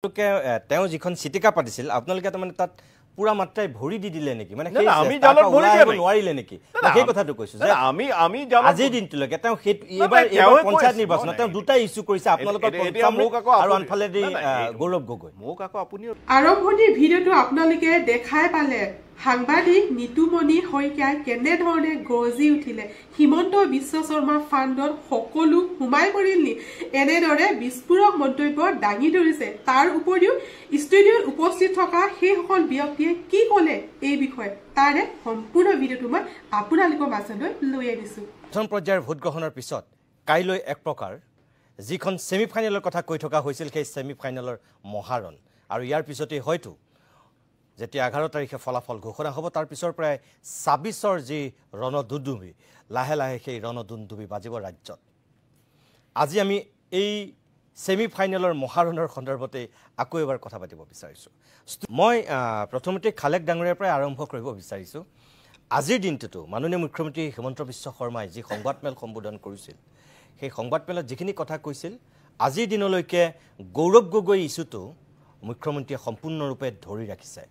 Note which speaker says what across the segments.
Speaker 1: তেওঁ যিখন চিটিকা পাতিছিল আপোনালোকে তাৰমানে তাত পুৰা মাত্ৰাই ভৰি দি দিলে নেকি মানে
Speaker 2: আমি জালত ভৰি দিব
Speaker 1: নোৱাৰিলে নেকি সেই কথাটো কৈছো যে
Speaker 2: আমি জালত
Speaker 1: আজিৰ দিনটোলৈকে তেওঁ এবাৰ পঞ্চায়ত নিৰ্বাচনত তেওঁ দুটা ইস্যু কৰিছে আপোনালোকৰ আৰু আনফালে গৌৰৱ গগৈ
Speaker 2: মোক আকৌ আপুনি
Speaker 3: আৰম্ভণিৰ ভিডিঅ'টো আপোনালোকে দেখাই পালে সাংবাদিক নিতুমণি শইকীয়াই কেনেধৰণে গৰ্জি উঠিলে হিমন্ত বিশ্ব শৰ্মা ফাণ্ডত সকলো সোমাই পৰিল নি এনেদৰে বিস্ফোৰক মন্তব্য দাঙি ধৰিছে তাৰ উপৰিও ষ্টুডিঅ'ত উপস্থিত থকা সেইসকল ব্যক্তিয়ে কি ক'লে এই বিষয়ে তাৰে সম্পূৰ্ণ ভিডিঅ'টো মই আপোনালোকৰ মাজলৈ লৈ আনিছো
Speaker 1: প্ৰথম পৰ্যায়ৰ ভোট গ্ৰহণৰ পিছত কাইলৈ এক প্ৰকাৰ যিখন ছেমিফাইনেলৰ কথা কৈ থকা হৈছিল সেই ছেমিফাইনেলৰ মহাৰণ আৰু ইয়াৰ পিছতে হয়তো যেতিয়া 11 তাৰিখে ফলাফল ঘোষণা হ'ব তাৰ পিছৰ প্ৰায় 26ৰ যি ৰণদুন্দুবি লাহে লাহে সেই ৰণদুন্দুবি বাজিব ৰাজ্যত আজি আমি এই ছেমিফাইনেলৰ মহাৰণৰ সন্দৰ্ভতে আকৌ এবাৰ কথা পাতিব বিচাৰিছোঁ মই প্ৰথমতে খালেক ডাঙৰীয়াৰ পৰা আৰম্ভ কৰিব বিচাৰিছোঁ আজিৰ দিনটোতো মাননীয় মুখ্যমন্ত্ৰী হিমন্ত বিশ্ব শৰ্মাই যি সংবাদমেল সম্বোধন কৰিছিল সেই সংবাদমেলত যিখিনি কথা কৈছিল আজিৰ দিনলৈকে গৌৰৱ গগৈ ইছ্যুটো মুখ্যমন্ত্ৰীয়ে সম্পূৰ্ণৰূপে ধৰি ৰাখিছে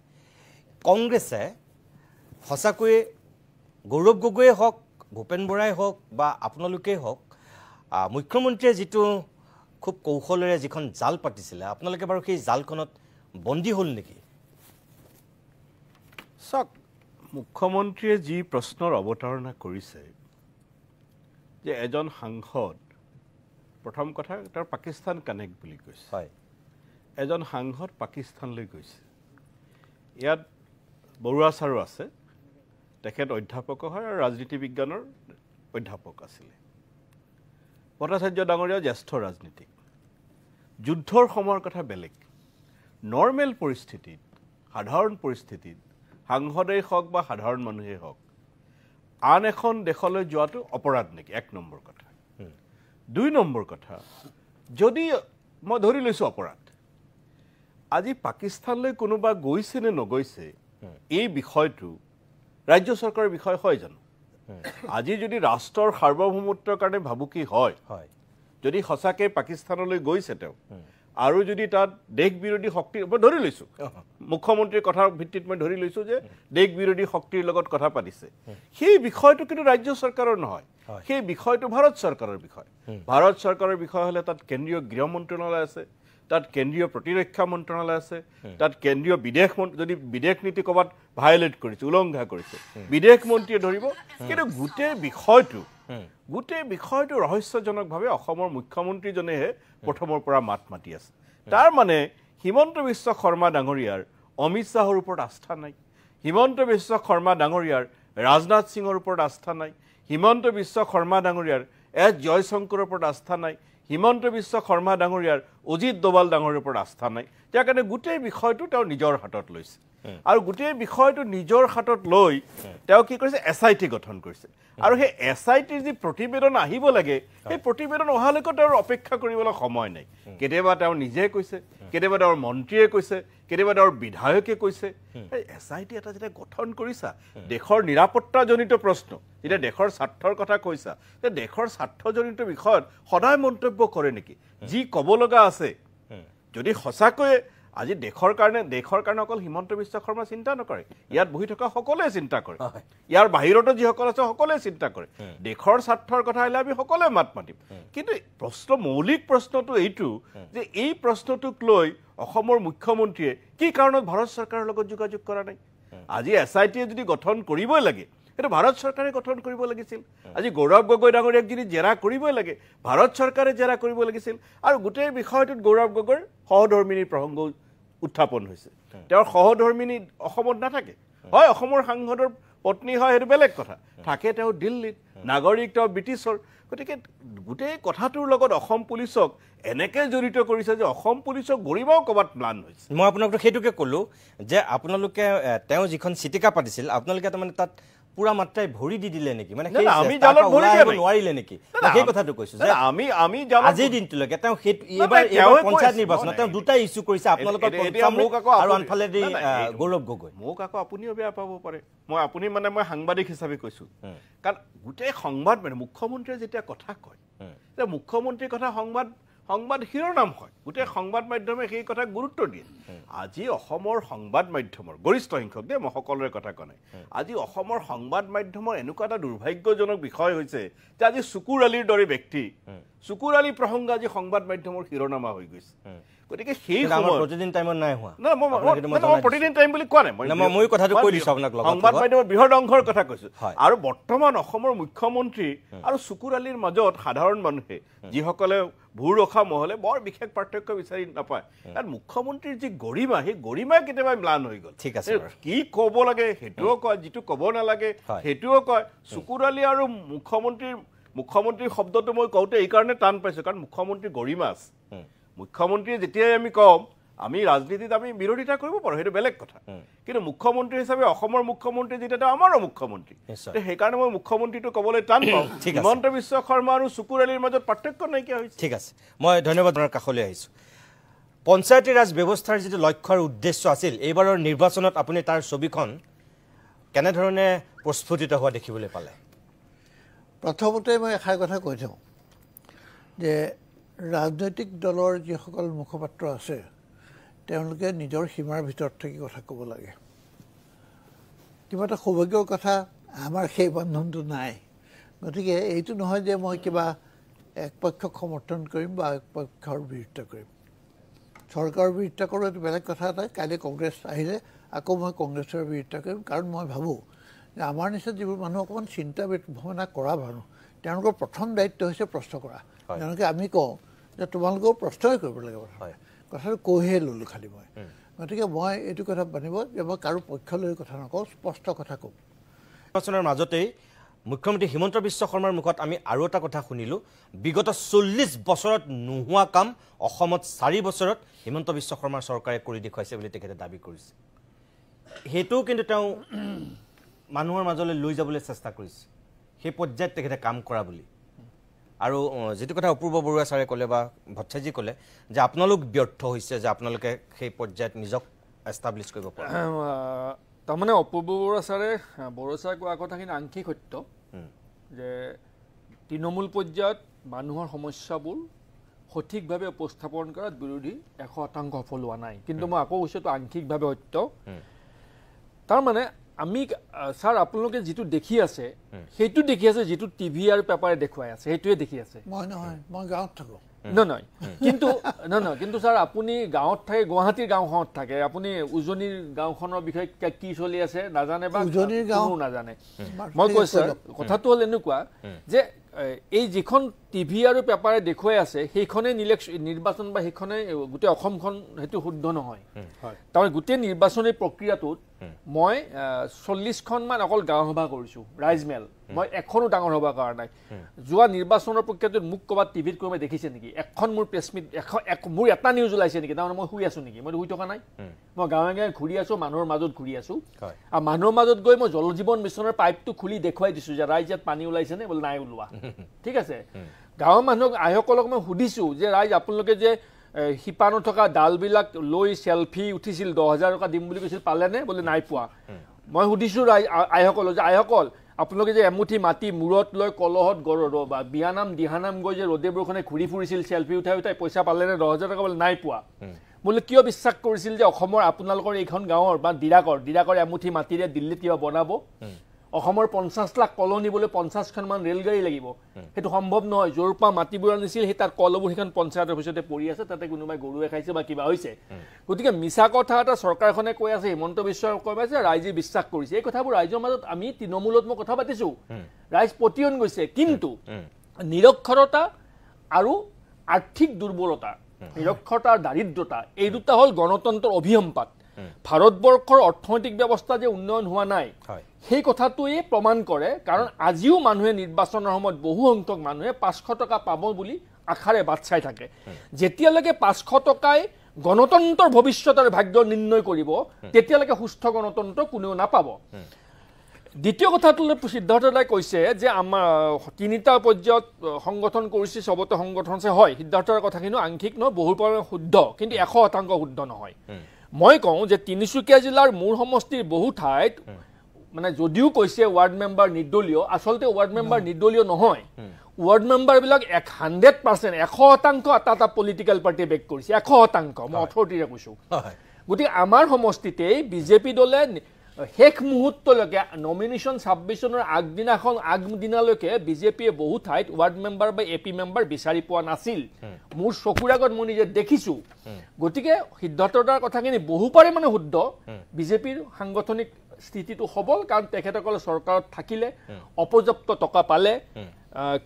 Speaker 1: কংগ্ৰেছে সঁচাকৈয়ে গৌৰৱ গগৈয়ে হওক ভূপেন বৰাই হওক বা আপোনালোকেই হওক মুখ্যমন্ত্ৰীয়ে যিটো খুব কৌশলেৰে যিখন জাল পাতিছিলে আপোনালোকে বাৰু সেই জালখনত বন্দী হ'ল নেকি
Speaker 2: চাওক মুখ্যমন্ত্ৰীয়ে যি প্ৰশ্নৰ অৱতাৰণা কৰিছে যে এজন সাংসদ প্ৰথম কথা তাৰ পাকিস্তান কানেক্ট বুলি কৈছে
Speaker 1: হয়
Speaker 2: এজন সাংসদ পাকিস্তানলৈ গৈছে ইয়াত বৰুৱা ছাৰো আছে তেখেত অধ্যাপক হয় আৰু ৰাজনীতি বিজ্ঞানৰ অধ্যাপক আছিলে ভট্টাচাৰ্য ডাঙৰীয়া জ্যেষ্ঠ ৰাজনীতিক যুদ্ধৰ সময়ৰ কথা বেলেগ নৰ্মেল পৰিস্থিতিত সাধাৰণ পৰিস্থিতিত সাংসদেই হওক বা সাধাৰণ মানুহেই হওক আন এখন দেশলৈ যোৱাটো অপৰাধ নেকি এক নম্বৰ কথা দুই নম্বৰ কথা যদি মই ধৰি লৈছোঁ অপৰাধ আজি পাকিস্তানলৈ কোনোবা গৈছে নে নগৈছে এই বিষয়টো ৰাজ্য চৰকাৰৰ বিষয় হয় জানো আজি যদি ৰাষ্ট্ৰৰ সাৰ্বভৌমত্বৰ কাৰণে ভাবুকি হয় যদি সঁচাকৈ পাকিস্তানলৈ গৈছে তেওঁ আৰু যদি তাত দেশ বিৰোধী শক্তিৰ মই ধৰি লৈছোঁ মুখ্যমন্ত্ৰীৰ কথাৰ ভিত্তিত মই ধৰি লৈছোঁ যে দেশ বিৰোধী শক্তিৰ লগত কথা পাতিছে সেই বিষয়টো কিন্তু ৰাজ্য চৰকাৰৰ নহয় সেই বিষয়টো ভাৰত চৰকাৰৰ বিষয় ভাৰত চৰকাৰৰ বিষয় হ'লে তাত কেন্দ্ৰীয় গৃহ মন্ত্ৰণালয় আছে তাত কেন্দ্ৰীয় প্ৰতিৰক্ষা মন্ত্ৰণালয় আছে তাত কেন্দ্ৰীয় বিদেশ যদি বিদেশ নীতি ক'ৰবাত ভায়লেট কৰিছে উলংঘা কৰিছে বিদেশ মন্ত্ৰীয়ে ধৰিব কিন্তু গোটেই বিষয়টো ৰহস্যজনকভাৱে অসমৰ মুখ্যমন্ত্ৰীজনেহে প্ৰথমৰ পৰা মাত মাতি আছে তাৰ মানে হিমন্ত বিশ্ব শৰ্মা ডাঙৰীয়াৰ অমিত শ্বাহৰ ওপৰত আস্থা নাই হিমন্ত বিশ্ব শৰ্মা ডাঙৰীয়াৰ ৰাজনাথ সিঙৰ ওপৰত আস্থা নাই হিমন্ত বিশ্ব শৰ্মা ডাঙৰীয়াৰ এছ জয়শংকৰৰ ওপৰত আস্থা নাই হিমন্ত বিশ্ব শৰ্মা ডাঙৰীয়াৰ অজিত ডোভাল ডাঙৰীৰ ওপৰত আস্থা নাই যাৰ কাৰণে গোটেই বিষয়টো তেওঁ নিজৰ হাতত লৈছে আৰু গোটেই বিষয়টো নিজৰ হাতত লৈ তেওঁ কি কৰিছে SIT গঠন কৰিছে আৰু সেই SITৰ যি প্ৰতিবেদন আহিব লাগে সেই প্ৰতিবেদন অহালৈকে তেওঁৰ অপেক্ষা কৰিবলৈ সময় নাই কেতিয়াবা তেওঁ নিজে কৈছে কেতিয়াবা তেওঁৰ মন্ত্ৰীয়ে কৈছে কেতিয়াবা তেওঁৰ বিধায়কে কৈছে এই SIT এটা যেতিয়া গঠন কৰিছা দেশৰ নিৰাপত্তাজনিত প্ৰশ্ন যেতিয়া দেশৰ স্বাৰ্থৰ কথা কৈছা যে দেশৰ স্বাৰ্থজনিত বিষয়ত সদায় মন্তব্য কৰে নেকি যি ক'ব লগা আছে যদি সঁচাকৈয়ে আজি দেশৰ কাৰণে অকল হিমন্ত বিশ্ব শৰ্মা চিন্তা নকৰে ইয়াত বহি থকা সকলোৱে চিন্তা কৰে ইয়াৰ বাহিৰতো যিসকল আছে সকলোৱে চিন্তা কৰে দেশৰ স্বাৰ্থৰ কথা আহিলে আমি সকলোৱে মাত মাতিম কিন্তু মৌলিক প্ৰশ্নটো এইটো যে এই প্ৰশ্নটোক লৈ অসমৰ মুখ্যমন্ত্ৰীয়ে কি কাৰণত ভাৰত চৰকাৰৰ লগত যোগাযোগ কৰা নাই আজি SIT যদি গঠন কৰিবই লাগে সেইটো ভাৰত চৰকাৰে গঠন কৰিব লাগিছিল আজি গৌৰৱ গগৈ ডাঙৰীয়াক যদি জেৰা কৰিবই লাগে ভাৰত চৰকাৰে জেৰা কৰিব লাগিছিল আৰু গোটেই বিষয়টোত গৌৰৱ গগৈৰ সহধৰ্মিনীৰ প্ৰসংগ উত্থাপন হৈছে তেওঁৰ সহধৰ্মিনী অসমত নাথাকে হয় অসমৰ সাংসদৰ পত্নী হয় সেইটো বেলেগ কথা থাকে তেওঁ দিল্লীত নাগৰিক তেওঁ ব্ৰিটিছৰ গতিকে গোটেই কথাটোৰ লগত অসম পুলিচক এনেকৈ জড়িত কৰিছে যে অসম পুলিচক গৰিমাও ক'ৰবাত ম্লান হৈছে
Speaker 1: মই আপোনাক সেইটোকে ক'লোঁ যে আপোনালোকে তেওঁ যিখন চিটিকা পাতিছিল আপোনালোকে তাৰমানে তাত পুৰা মাত্ৰাই ভৰি দি দিলে নেকি মানে
Speaker 2: আমি জালত ভৰি দিব
Speaker 1: নোৱাৰিলে নেকি সেই কথাটো কৈছো যে
Speaker 2: আমি
Speaker 1: আজিৰ দিনটোলৈকে তেওঁ এবাৰ পঞ্চায়ত নিৰ্বাচনত তেওঁ দুটা ইস্যু কৰিছে আপোনালোকৰ আৰু আনফালে গৌৰৱ গগৈ
Speaker 2: মোক আকৌ আপুনিও বেয়া পাব পাৰে মই সাংবাদিক হিচাপে কৈছোঁ কাৰণ গোটেই সংবাদ মানে মুখ্যমন্ত্ৰীয়ে যেতিয়া কথা কয় যে মুখ্যমন্ত্ৰীৰ কথা সংবাদ শিৰোনাম হয় গোটেই সংবাদ মাধ্যমে সেই কথা গুৰুত্ব দিয়ে আজি অসমৰ সংবাদ মাধ্যমৰ গৰিষ্ঠ সংখ্যক দেই মই সকলোৰে কথা কোৱা নাই আজি অসমৰ সংবাদ মাধ্যমৰ এনেকুৱা এটা দুৰ্ভাগ্যজনক বিষয় হৈছে যে আজি চুকুৰ আলীৰ দৰে ব্যক্তি চুকুৰ আলী প্ৰসংগ আজি সংবাদ মাধ্যমৰ শিৰোনামা হৈ গৈছে গতিকে সেই
Speaker 1: প্ৰতিদিন টাইমত নাই হোৱা
Speaker 2: না মই প্ৰতিদিন টাইম বুলি কোৱা নাই
Speaker 1: মই কথাটো কৈ দিছোঁ আপোনাক
Speaker 2: সংবাদ মাধ্যমৰ বৃহৎ অংশৰ কথা কৈছোঁ আৰু বৰ্তমান অসমৰ মুখ্যমন্ত্ৰী আৰু চুকুৰ আলীৰ মাজত সাধাৰণ মানুহে যিসকলে ভূ ৰখা মহলে বৰ বিশেষ পাৰ্থক্য বিচাৰি নাপায় কাৰণ মুখ্যমন্ত্ৰীৰ যি গৰিমা সেই গৰিমা কেতিয়াবা ম্লান হৈ গ'ল
Speaker 1: ঠিক আছে
Speaker 2: কি ক'ব লাগে সেইটোও কয় যিটো ক'ব নালাগে সেইটোও কয় চুকুৰ আলী আৰু মুখ্যমন্ত্ৰীৰ শব্দটো মই কওঁতে এইকাৰণে টান পাইছোঁ কাৰণ মুখ্যমন্ত্ৰীৰ গৰিমা আছে মুখ্যমন্ত্ৰীয়ে যেতিয়াই আমি কম আমি ৰাজনীতিত আমি বিৰোধিতা কৰিব পাৰোঁ সেইটো বেলেগ কথা কিন্তু মুখ্যমন্ত্ৰী হিচাপে অসমৰ মুখ্যমন্ত্ৰী যেতিয়া আমাৰো মুখ্যমন্ত্ৰী সেইকাৰণে মই মুখ্যমন্ত্ৰীটো ক'বলৈ টান পাওঁ হিমন্ত বিশ্ব শৰ্মা আৰু চুকুৰ আলীৰ মাজত পাৰ্থক্য নাইকিয়া হৈছে
Speaker 1: ঠিক আছে মই ধন্যবাদ আপোনাৰ কাষলৈ আহিছোঁ পঞ্চায়তী ৰাজ ব্যৱস্থাৰ যিটো লক্ষ্য আৰু উদ্দেশ্য আছিল এইবাৰৰ নিৰ্বাচনত আপুনি তাৰ ছবিখন কেনেধৰণে প্ৰস্ফুটিত হোৱা দেখিবলৈ পালে
Speaker 4: প্ৰথমতে মই এষাৰ কথা কৈ থওঁ যে ৰাজনৈতিক দলৰ যিসকল মুখপাত্ৰ আছে তেওঁলোকে নিজৰ সীমাৰ ভিতৰত থাকি কথা ক'ব লাগে কিবা এটা সৌভাগ্যৰ কথা আমাৰ সেই বন্ধনটো নাই গতিকে এইটো নহয় যে মই কিবা এক পক্ষক সমৰ্থন কৰিম বা এক পক্ষৰ বিৰুদ্ধে কৰিম চৰকাৰৰ বিৰুদ্ধে কৰোঁ এইটো বেলেগ কথা এটা কাইলৈ কংগ্ৰেছ আহিলে আকৌ মই কংগ্ৰেছৰ বিৰুদ্ধে কৰিম কাৰণ মই ভাবোঁ যে আমাৰ নিচিনা যিবোৰ মানুহ অকণমান চিন্তা ভাৱনা কৰা মানুহ তেওঁলোকৰ প্ৰথম দায়িত্ব হৈছে প্ৰশ্ন কৰা যেনেকৈ আমি কওঁ যে তোমালোকেও প্ৰশ্নই কৰিব লাগিব কথাটো কৈহে ল'লোঁ খালি মই গতিকে মই এইটো কথা মানিব যে মই কাৰো পক্ষলৈ কথা নকওঁ স্পষ্ট কথা কওঁ
Speaker 1: নিৰ্বাচনৰ মাজতেই মুখ্যমন্ত্ৰী হিমন্ত বিশ্ব শৰ্মাৰ মুখত আমি আৰু এটা কথা শুনিলোঁ বিগত ৪০ বছৰত নোহোৱা কাম অসমত ৪ বছৰত হিমন্ত বিশ্ব শৰ্মাৰ চৰকাৰে কৰি দেখুৱাইছে বুলি তেখেতে দাবী কৰিছে সেইটোও কিন্তু তেওঁ মানুহৰ মাজলৈ লৈ যাবলৈ চেষ্টা কৰিছে সেই পৰ্যায়ত তেখেতে কাম কৰা বুলি আৰু যেটো কথা অপূৰ্ব বৰুৱা ছাৰে ক'লে বা ভট্টাচাৰ্যজী ক'লে যে আপোনালোক ব্যৰ্থ হৈছে যে আপোনালোকে সেই পৰ্যায়ত নিজক এষ্টাব্লিছ কৰিব পৰা
Speaker 5: তাৰমানে অপূৰ্ব বৰুৱা ছাৰে কোৱা কথাখিনি আংশিক সত্য যে তৃণমূল পৰ্যায়ত মানুহৰ সমস্যাবোৰ সঠিকভাৱে উপস্থাপন কৰাত বিৰোধী 100% সফল হোৱা নাই কিন্তু মই আকৌ কৈছোঁ এইটো আংশিকভাৱে সত্য তাৰমানে আমি ছাৰ আপোনালোকে যিটো দেখি আছে সেইটো দেখি আছে যিটো টিভি আৰু পেপাৰে দেখুৱাই আছে সেইটোৱে দেখি আছে
Speaker 4: মই নহয় মই গাঁৱত থাকোঁ
Speaker 5: নহয় কিন্তু ছাৰ আপুনি গাঁৱত থাকে গুৱাহাটীৰ গাঁওখনত থাকে আপুনি উজনিৰ গাঁওখনৰ বিষয়ে কি চলি আছে নাজানে বা
Speaker 4: উজনিৰ গাঁও
Speaker 5: নাজানে মই কৈছোঁ কথাটো হ'ল এনেকুৱা যে এই যিখন টিভি আৰু পেপাৰে দেখুৱাই আছে সেইখনে নিৰ্বাচন বা সেইখনে গোটেই অসমখন সেইটো শুদ্ধ নহয় তাৰমানে গোটেই নিৰ্বাচনী প্ৰক্ৰিয়াটোত মই 40খনমান অকল গাঁও সভা কৰিছোঁ ৰাইজমেল মই এখনো ডাঙৰ সভা কৰা নাই যোৱা নিৰ্বাচনৰ প্ৰক্ৰিয়াটোত মোক ক'ৰবাত টিভিত কোনোবাই দেখিছে নেকি এখন মোৰ প্ৰেছ মিট মোৰ এটা নিউজ ওলাইছে নেকি তাৰমানে মই শুই আছোঁ নেকি মই শুই থকা নাই মই গাঁৱে গাঁৱে ঘূৰি আছোঁ মানুহৰ মাজত ঘূৰি আছোঁ আৰু মানুহৰ মাজত গৈ মই জল জীৱন মিছনৰ পাইপটো খুলি দেখুৱাই দিছোঁ যে ৰাইজ ইয়াত পানী ওলাইছেনে বোলে নাই ওলোৱা ঠিক আছে গাঁৱৰ মানুহক আইসকলক মই সুধিছোঁ যে ৰাইজ আপোনালোকে যে শিপানত থকা ডালবিলাক লৈ চেলফি উঠিছিল 10,000 টকা দিম বুলি কৈছিল পালেনে বোলে নাই পোৱা মই সুধিছোঁ আইসকলক যে আইসকল আপোনালোকে যে এমুঠি মাটি মূৰত লৈ কলহত বা বিয়ানাম দিহানাম গৈ যে ৰ'দে বৰষুণে ঘূৰি ফুৰিছিল চেলফি উঠাই পইচা পালেনে 10,000 টকা বোলে নাই পোৱা বোলে কিয় বিশ্বাস কৰিছিল যে অসমৰ আপোনালোকৰ এইখন গাঁৱৰ বা ডিৰাকৰ এমুঠি মাটিৰে দিল্লীত কিবা বনাব অসমৰ 50 লাখ কলহ নিবলৈ 50খনমান ৰেলগাড়ী লাগিব সেইটো সম্ভৱ নহয় য'ৰ পৰা মাটিবোৰ আনিছিল সেই তাৰ কলহবোৰ সেইখন পঞ্চায়তৰ অফিচতে পৰি আছে তাতে কোনোবাই গৰুৱে খাইছে বা কিবা হৈছে গতিকে মিছা কথা এটা চৰকাৰখনে কৈ আছে হিমন্ত বিশ্ব কৈ আছে ৰাইজে বিশ্বাস কৰিছে এই কথাবোৰ ৰাইজৰ মাজত আমি তৃণমূলত মই কথা পাতিছোঁ ৰাইজ পতিয়ন গৈছে কিন্তু নিৰক্ষৰতা আৰু আৰ্থিক দুৰ্বলতা নিৰক্ষৰতা আৰু দাৰিদ্ৰতা এই দুটা হ'ল গণতন্ত্ৰৰ অভিসম্পাত ভাৰতবৰ্ষৰ অৰ্থনৈতিক ব্যৱস্থা যে উন্নয়ন হোৱা নাই সেই কথাটোৱে প্ৰমাণ কৰে কাৰণ আজিও মানুহে নিৰ্বাচনৰ সময়ত বহু সংখ্যক মানুহে 500 টকা পাব বুলি আশাৰে বাট চাই থাকে যেতিয়ালৈকে 500 টকাই গণতন্ত্ৰৰ ভৱিষ্যত আৰু ভাগ্য নিৰ্ণয় কৰিব তেতিয়ালৈকে সুস্থ গণতন্ত্ৰ কোনেও নাপাব দ্বিতীয় কথাটো সিদ্ধাৰ্থ দাই কৈছে যে আমাৰ 3টা পৰ্যায়ত সংগঠন কৰিছে সবতে সংগঠন আছে হয় সিদ্ধাৰ্থৰ কথাখিনি আংশিক নহয় বহু পৰিমাণে শুদ্ধ কিন্তু 100% শুদ্ধ নহয় মই কওঁ যে তিনিচুকীয়া জিলাৰ মূৰ সমষ্টিৰ বহু ঠাইত মানে যদিও কৈছে ৱাৰ্ড মেম্বাৰ নিৰ্দলীয় আচলতে ৱাৰ্ড মেম্বাৰ নিৰ্দলীয় নহয় ৱাৰ্ড মেম্বাৰবিলাক 100% এটা পলিটিকেল পাৰ্টিয়ে বেক কৰিছে 100% মই অথৰিটিৰে কৈছোঁ গতিকে আমাৰ সমষ্টিতে বিজেপি দলে শেষ মুহূৰ্তলৈকে নমিনেশ্যন ছাবমিশ্যনৰ আগদিনালৈকে বিজেপিয়ে বহু ঠাইত ৱাৰ্ড মেম্বাৰ বা এপি মেম্বাৰ বিচাৰি পোৱা নাছিল মোৰ চকুৰ আগত মই নিজে দেখিছোঁ গতিকে সিদ্ধাৰ্থদাৰ কথাখিনি বহু পৰিমাণে শুদ্ধ বিজেপিৰ সাংগঠনিক স্থিতিটো সবল কাৰণ তেখেতসকলে চৰকাৰত থাকিলে অপৰ্যাপ্ত টকা পালে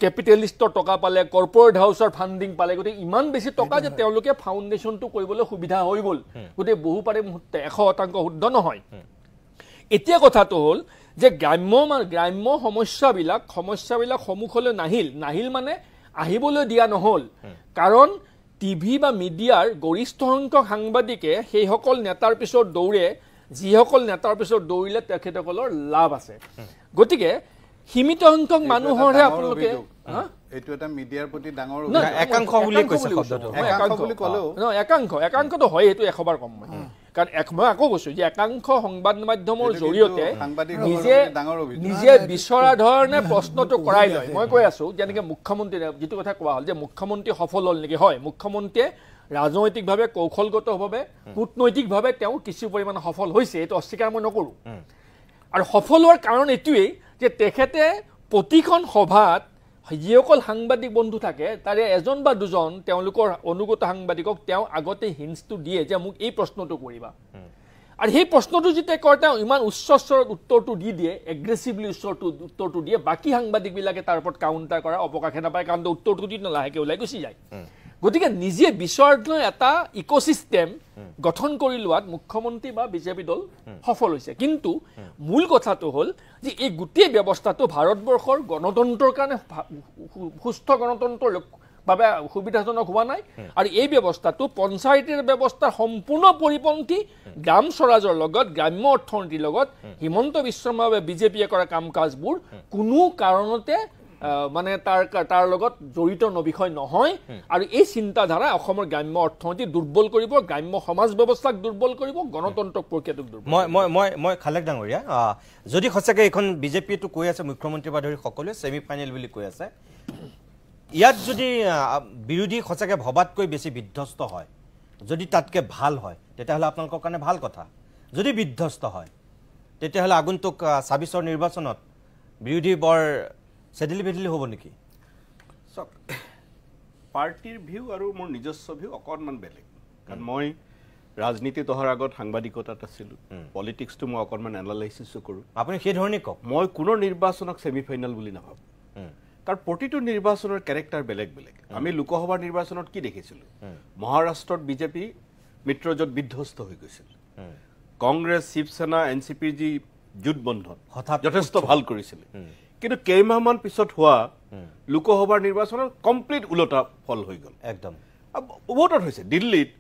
Speaker 5: কেপিটেলিষ্টৰ টকা পালে কৰ্পৰেট হাউচৰ ফাণ্ডিং পালে গতিকে ইমান বেছি টকা যে তেওঁলোকে ফাউণ্ডেশ্যনটো কৰিবলৈ সুবিধা হৈ গ'ল গতিকে বহু পৰিমাণে 100% শুদ্ধ নহয় এতিয়া কথাটো হ'ল যে গ্ৰাম্য সমস্যাবিলাক সন্মুখলৈ নাহিল মানে আহিবলৈ দিয়া নহ'ল কাৰণ টিভি বা মিডিয়াৰ গৰিষ্ঠ সংখ্যক সাংবাদিকে সেইসকল নেতাৰ পিছত দৌৰে যিসকল নেতাৰ পিছত দৌৰিলে তেখেতসকলৰ লাভ আছে গতিকে সীমিত সংখ্যক মানুহৰহে আপোনালোকে
Speaker 6: এইটো এটা মিডিয়াৰ প্ৰতি ডাঙৰ
Speaker 1: একাংশ বুলি কৈছে শব্দটো
Speaker 5: একাংশটো হয় এইটো 100 বাৰ কম কাৰণ মই আকৌ কৈছোঁ যে একাংশ সংবাদ মাধ্যমৰ জৰিয়তে নিজে বিচৰা ধৰণে প্ৰশ্নটো কৰাই লয় মই কৈ আছোঁ যেনেকৈ মুখ্যমন্ত্ৰী যিটো কথা কোৱা হ'ল যে মুখ্যমন্ত্ৰী সফল হ'ল নেকি হয় মুখ্যমন্ত্ৰীয়ে ৰাজনৈতিকভাৱে কৌশলগতভাৱে কূটনৈতিকভাৱে তেওঁ কিছু পৰিমাণে সফল হৈছে এইটো অস্বীকাৰ মই নকৰোঁ আৰু সফল হোৱাৰ কাৰণ এইটোৱেই যে তেখেতে প্ৰতিখন সভাত যিসকল সাংবাদিক বন্ধু থাকে তাৰে এজন বা দুজন তেওঁলোকৰ অনুগত সাংবাদিকক তেওঁ আগতে হিন্টছটো দিয়ে যে মোক এই প্ৰশ্নটো কৰিবা আৰু সেই প্ৰশ্নটো যেতিয়া কয় তেওঁ ইমান উচ্চ স্তৰত উত্তৰটো দি দিয়ে এগ্ৰেছিভলি উত্তৰটো দিয়ে বাকী সাংবাদিকবিলাকে তাৰ ওপৰত কাউণ্টাৰ কৰা অৱকাশে নাপায় কাৰণ উত্তৰটো দি লাহেকৈ ওলাই গুচি যায় গতিকে নিজে বিচৰাৰ এটা ইক'চিষ্টেম গঠন কৰি লোৱাত মুখ্যমন্ত্ৰী বা বিজেপি দল সফল হৈছে কিন্তু মূল কথাটো হ'ল যে এই গোটেই ব্যৱস্থাটো ভাৰতবৰ্ষৰ গণতন্ত্ৰৰ কাৰণে সুস্থ গণতন্ত্ৰৰ বাবে সুবিধাজনক হোৱা নাই আৰু এই ব্যৱস্থাটো পঞ্চায়তীৰ ব্যৱস্থাৰ সম্পূৰ্ণ পৰিপন্থী গ্ৰাম স্বৰাজৰ লগত গ্ৰাম্য অৰ্থনীতিৰ লগত হিমন্ত বিশ্ব শৰ্মাৰ বাবে বিজেপিয়ে কৰা কাম কাজবোৰ কোনো কাৰণতে মানে তাৰ লগত জড়িত বিষয় নহয় আৰু এই চিন্তাধাৰা অসমৰ গ্ৰাম্য অৰ্থনীতি দুৰ্বল কৰিব গ্ৰাম্য সমাজ ব্যৱস্থাক দুৰ্বল কৰিব গণতন্ত্ৰক প্ৰক্ৰিয়াটোক দুৰ্বল
Speaker 1: মই খালেক ডাঙৰীয়া যদি সঁচাকৈ এইখন বিজেপিয়েতো কৈ আছে মুখ্যমন্ত্ৰী বা ধৰি সকলোৱে ছেমি ফাইনেল বুলি কৈ আছে ইয়াত যদি বিৰোধী সঁচাকৈ ভবাতকৈ বেছি বিধ্বস্ত হয় যদি তাতকৈ ভাল হয় তেতিয়াহ'লে আপোনালোকৰ কাৰণে ভাল কথা যদি বিধ্বস্ত হয় তেতিয়াহ'লে আগন্তুক ২৬ৰ নিৰ্বাচনত বিৰোধী বৰ চেডেলি বেডেলি হ'ব নেকি
Speaker 2: চাওক পাৰ্টিৰ ভিউ আৰু মোৰ নিজস্ব ভিউ অকণমান বেলেগ কাৰণ মই ৰাজনীতিত অহাৰ আগত সাংবাদিকতাত আছিলোঁ পলিটিক্সটো মই অকণমান এনালাইচিছো কৰোঁ
Speaker 1: আপুনি সেইধৰণে কওক
Speaker 2: মই কোনো নিৰ্বাচনক ছেমি ফাইনেল বুলি নাভাবোঁ কাৰণ প্ৰতিটো নিৰ্বাচনৰ কেৰেক্টাৰ বেলেগ বেলেগ আমি লোকসভাৰ নিৰ্বাচনত কি দেখিছিলোঁ মহাৰাষ্ট্ৰত বিজেপি মিত্ৰজোঁট বিধ্বস্ত হৈ গৈছিল কংগ্ৰেছ শিৱসেনা এনচিপিৰ যি জোঁটবন্ধন যথেষ্ট ভাল কৰিছিলে কিন্তু কেইমাহমান পিছত হোৱা লোকসভাৰ নিৰ্বাচনত কমপ্লিট ওলোটা ফল হৈ গ'ল
Speaker 1: একদম
Speaker 2: বহুতত হৈছে দিল্লীত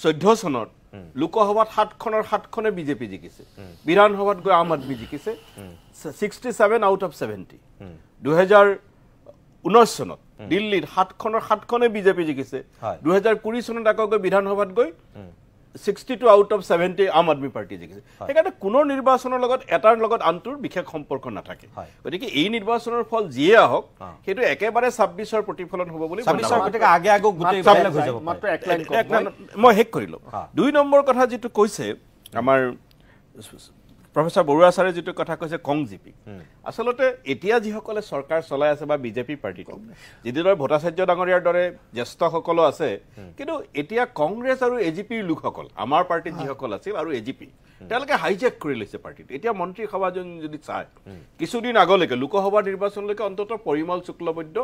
Speaker 2: 14 চনত লোকসভাত 7খনৰ 7খনে বিজেপি জিকিছে বিধানসভাত গৈ আম আদমি জিকিছে 67 আউট অফ 70 2019 চনত দিল্লীত 7খনৰ 7খনে বিজেপি জিকিছে 2020 চনত আকৌ গৈ বিধানসভাত গৈ 62 আউট অফ 70 আম আদমি পাৰ্টি জিকিছে সেইকাৰণে কোনো নিৰ্বাচনৰ লগত এটাৰ লগত আনটোৰ বিশেষ সম্পৰ্ক নাথাকে গতিকে এই নিৰ্বাচনৰ ফল যিয়ে আহক সেইটো একেবাৰে 26ৰ প্ৰতিফলন হ'ব বুলি মই শেষ কৰিলোঁ 2 নম্বৰ কথা যিটো কৈছে আমাৰ প্ৰফেসৰ বৰুৱা ছাৰে যিটো কথা কৈছে কংজিপি আসলতে এতিয়া যিসকলে চৰকাৰ চলাই আছে বা বিজেপি পাৰ্টিটো যিদৰে ভট্টাচাৰ্য ডাঙৰীয়াৰ দৰে জ্যেষ্ঠসকল আছে কিন্তু এতিয়া কংগ্ৰেছ আৰু এজিপিৰ লোকসকল আমাৰ পাৰ্টিত যিসকল আছিল আৰু এজিপি তেওঁলোকে হাইজেক কৰি লৈছে পাৰ্টিটো এতিয়া মন্ত্ৰী সভাজন যদি চায় কিছুদিন আগলৈকে লোকসভা নিৰ্বাচনলৈকে অন্ততঃ পৰিমল শুক্লবৈদ্য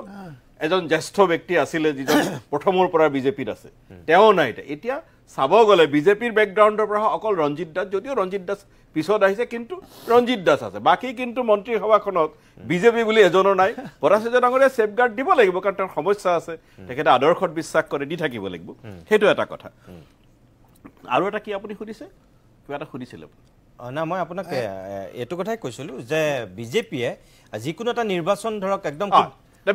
Speaker 2: এজন জ্যেষ্ঠ ব্যক্তি আছিলে যিজন প্ৰথমৰ পৰা বিজেপিত আছে তেওঁ নাই এতিয়া চাব গ'লে বিজেপিৰ বেকগ্ৰাউণ্ডৰ পৰা অকল ৰঞ্জিত দাস যদিও ৰঞ্জিত দাস পিছত আহিছে কিন্তু ৰঞ্জিত দাস আছে বাকী কিন্তু মন্ত্ৰী সভাখনত বিজেপি বুলি এজনৰ নাই ভট্টাচাৰ্য ডাঙৰীয়া ছেফগাৰ্ড দিব লাগিব কাৰণ তেওঁৰ সমস্যা আছে তেখেতে আদৰ্শত বিশ্বাস কৰে দি থাকিব লাগিব সেইটো এটা কথা আৰু এটা কি আপুনি সুধিছে কিবা এটা সুধিছিলে
Speaker 1: না মই আপোনাক এইটো কথাই কৈছিলোঁ যে বিজেপিয়ে যিকোনো এটা নিৰ্বাচন ধৰক একদম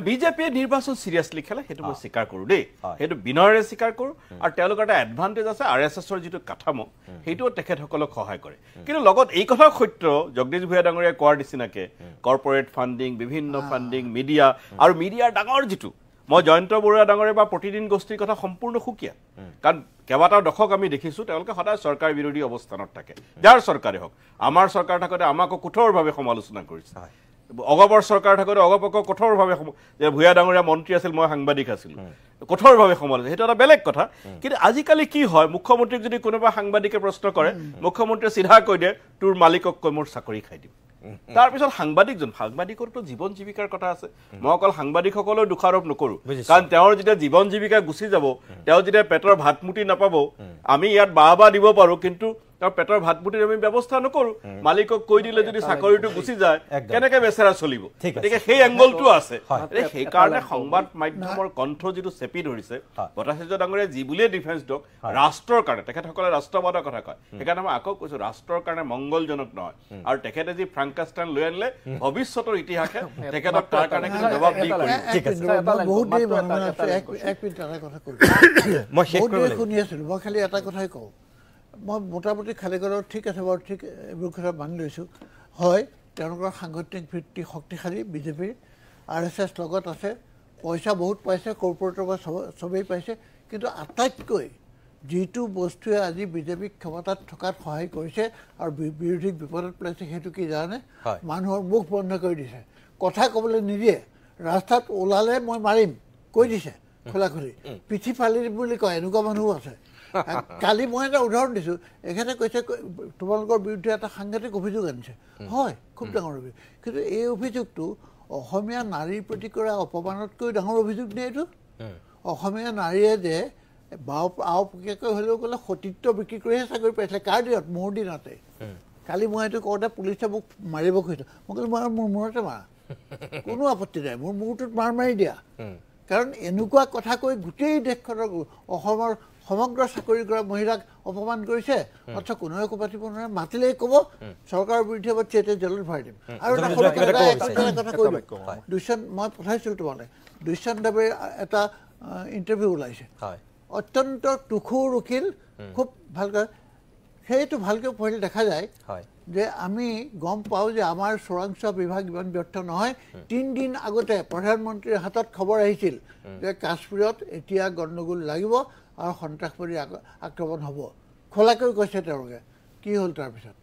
Speaker 2: বিজেপিয়ে নিৰ্বাচন চিৰিয়াছলি খেলে সেইটো মই স্বীকাৰ কৰোঁ দেই সেইটো বিনয়েৰে স্বীকাৰ কৰোঁ আৰু তেওঁলোকৰ এটা এডভান্টেজ আছে RSSৰ যিটো কাঠামো সেইটোও তেখেতসকলক সহায় কৰে কিন্তু লগত এই কথা সত্য জগদীশ ভূঞা ডাঙৰীয়াই কোৱাৰ নিচিনাকে কৰ্পৰেট ফাণ্ডিং বিভিন্ন ফাণ্ডিং মিডিয়া আৰু মিডিয়াৰ ডাঙৰ যিটো মই জয়ন্ত বৰুৱা ডাঙৰীয়া বা প্ৰতিদিন গোষ্ঠীৰ কথা সম্পূৰ্ণ সুকীয়া কাৰণ কেইবাটাও দশক আমি দেখিছোঁ তেওঁলোকে সদায় চৰকাৰ বিৰোধী অৱস্থানত থাকে যাৰ চৰকাৰে হওক আমাৰ চৰকাৰ থাকোঁতে আমাকো কঠোৰভাৱে সমালোচনা কৰিছে অগপৰ চৰকাৰ থাকোঁতে অগপক কঠোৰভাৱে যে ভূঞা ডাঙৰীয়া মন্ত্ৰী আছিল মই সাংবাদিক আছিলোঁ কঠোৰভাৱে সমালোচনা সেইটো এটা বেলেগ কথা কিন্তু আজিকালি কি হয় মুখ্যমন্ত্ৰীক যদি কোনোবা সাংবাদিকে প্ৰশ্ন কৰে মুখ্যমন্ত্ৰীয়ে চিধা কৈ দিয়ে তোৰ মালিকক কৈ মোৰ চাকৰি খাই দিম তাৰপিছত সাংবাদিকৰতো জীৱন জীৱিকাৰ কথা আছে মই অকল সাংবাদিকসকলেও দোষাৰোপ নকৰোঁ কাৰণ তেওঁৰ যেতিয়া জীৱন জীৱিকা গুচি যাব তেওঁ যেতিয়া পেটৰ ভাত মুঠি নাপাব আমি ইয়াত বাহ দিব পাৰোঁ কিন্তু তেওঁৰ পেটৰ ভাত মুঠিৰ আমি ব্যৱস্থা নকৰোঁ মালিকক কৈ দিলে যদি চাকৰিটো গুচি যায় কেনেকৈ বেচেৰা চলিব গতিকে সেই এংগলটো আছে সেইকাৰণে সংবাদ মাধ্যমৰ কণ্ঠ যিটো চেপি ধৰিছে ভট্টাচাৰ্য ডাঙৰীয়াই যি বুলিয়ে ডিফেন্স দিয়ক ৰাষ্ট্ৰৰ কাৰণে তেখেতসকলে ৰাষ্ট্ৰবাদৰ কথা কয় সেইকাৰণে মই আকৌ কৈছোঁ ৰাষ্ট্ৰৰ কাৰণে মংগলজনক নহয় আৰু তেখেতে যি ফ্ৰাংকাষ্টাইন লৈ আনিলে ভৱিষ্যতৰ ইতিহাসে তেখেতক তাৰ কাৰণে কিছু জবাব দি
Speaker 4: শুনি আছিলোঁ মই খালি এটা কথাই কওঁ মই মোটামুটি খালীগড়ত ঠিক আছে বাৰু ঠিক এইবোৰ কথা মানি লৈছোঁ হয় তেওঁলোকৰ সাংগঠনিক ভিত্তি শক্তিশালী বিজেপিৰ RSS লগত আছে পইচা বহুত পাইছে কৰ্পৰেটৰ পৰা চবেই পাইছে কিন্তু আটাইতকৈ যিটো বস্তুৱে আজি বিজেপিক ক্ষমতাত থকাত সহায় কৰিছে আৰু বিৰোধীক বিপদত পেলাইছে সেইটো কি জানে মানুহৰ মুখ বন্ধ কৰি দিছে কথা ক'বলৈ নিদিয়ে ৰাস্তাত ওলালে মই মাৰিম কৈ দিছে খোলাখুলি পিঠি ফালি বুলি কয় এনেকুৱা মানুহো আছে কালি মই এটা উদাহৰণ দিছোঁ এখেতে কৈছে তোমালোকৰ বিৰুদ্ধে এটা সাংঘাতিক অভিযোগ আনিছে হয় খুব ডাঙৰ অভিযোগ কিন্তু এই অভিযোগটো অসমীয়া নাৰীৰ প্ৰতি কৰা অপমানতকৈ ডাঙৰ অভিযোগ নে এইটো অসমীয়া নাৰীয়ে যে আওপকীয়াকৈ হ'লেও গ'লে সতীত্ব বিক্ৰী কৰিহে চাকৰি পাইছিলে কাৰ দিনত মোৰ দিনতে কালি মই এইটো কওঁতে পুলিচে মোক মাৰিব খুজিছোঁ মই ক'লো মোৰ মূৰতে মাৰা কোনো আপত্তি নাই মোৰ মূৰটোত মাৰি দিয়া কাৰণ এনেকুৱা কথা কৈ গোটেই দেশখনৰ অসমৰ সমগ্ৰ চাকৰি কৰা মহিলাক অপমান কৰিছে অথচ কোনোৱে একো পাতিব নোৱাৰে মাতিলেই ক'ব চৰকাৰৰ বিৰুদ্ধে মই চেতে জেলত ভৰাই দিম আৰু কথা কৈ দিওঁ মই পঠাইছিলোঁ তোমালৈ দুষ্যন্তদেৱে এটা ইণ্টাৰভিউ ওলাইছে অত্যন্ত টুখুৰ উকিল খুব ভালকৈ সেইটো ভালকৈ পঢ়িলে দেখা যায় যে আমি গম পাওঁ যে আমাৰ চোৰাংচোৱা বিভাগ ইমান ব্যৰ্থ নহয় 3 দিন আগতে প্ৰধানমন্ত্ৰীৰ হাতত খবৰ আহিছিল যে কাশ্মীৰত এতিয়া গণ্ডগোল লাগিব আৰু সন্ত্ৰাসবাদী আক্ৰমণ হ'ব খোলাকৈ কৈছে তেওঁলোকে কি হ'ল তাৰপিছত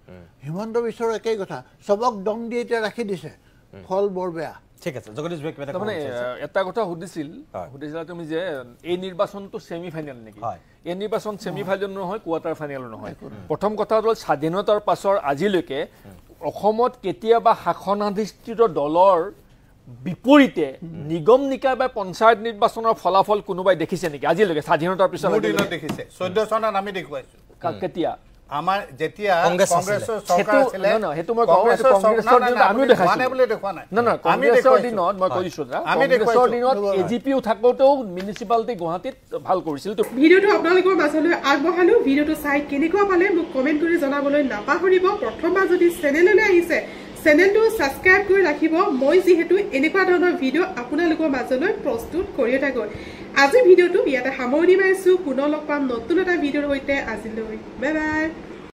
Speaker 4: হিমন্ত বিশ্বৰ একেই কথা চবক দম দি এতিয়া ৰাখি দিছে ফল বৰ বেয়া
Speaker 1: ঠিক আছে জগদীশ ভাই
Speaker 5: মানে এটা কথা সুধিছিলা তুমি যে এই নিৰ্বাচনটো সেমি ফাইনেল নেকি এই নিৰ্বাচন সেমি ফাইনেল নহয় কোৱাৰ্টাৰ ফাইনেল নহয় প্ৰথম কথা হ'ল স্বাধীনতাৰ পাছৰ আজিলৈকে অসমত কেতিয়াবা শাসনাধিষ্ঠিত দলৰ বিপৰীতে নিগম নিকায় বা পঞ্চায়ত নিৰ্বাচনৰ ফলাফল কোনোবাই দেখিছে নেকি আজিলৈকে স্বাধীনতাৰ পিছত
Speaker 6: দেখিছে 14 চনত আমি দেখুৱাইছো
Speaker 5: কেতিয়া
Speaker 6: আমাৰ যেতিয়া কংগ্ৰেছৰ চৰকাৰ আছিল
Speaker 5: হেতু মই কওঁ কংগ্ৰেছৰ দিনত আমিও দেখাইছো না কংগ্ৰেছৰ দিনত মই কৈছো আমি কংগ্ৰেছৰ দিনত এজিপিও থাকোতেও মিউনিচিপালিটি গুৱাহাটীত ভাল কৰিছিল তো
Speaker 3: ভিডিওটো আপোনালোকৰ মাজলৈ আগবঢ়ালো ভিডিওটো চাই কেনেকুৱা পালে মোক কমেন্ট কৰি জনাবলৈ নাপাহৰিব প্ৰথমবাৰ যদি চেনেললৈ আহিছে চেনেলটো সাবস্ক্ৰাইব কৰি ৰাখিব মই যেহেতু এনেকুৱা ধৰণৰ ভিডিও আপোনালোকৰ মাজলৈ প্ৰস্তুত কৰি থাকো আজি ভিডিওটো ইয়াতে সামৰণি মাৰিছো পুনৰ লগ পাম নতুন এটা ভিডিওৰ সৈতে আজিলৈ বাই বাই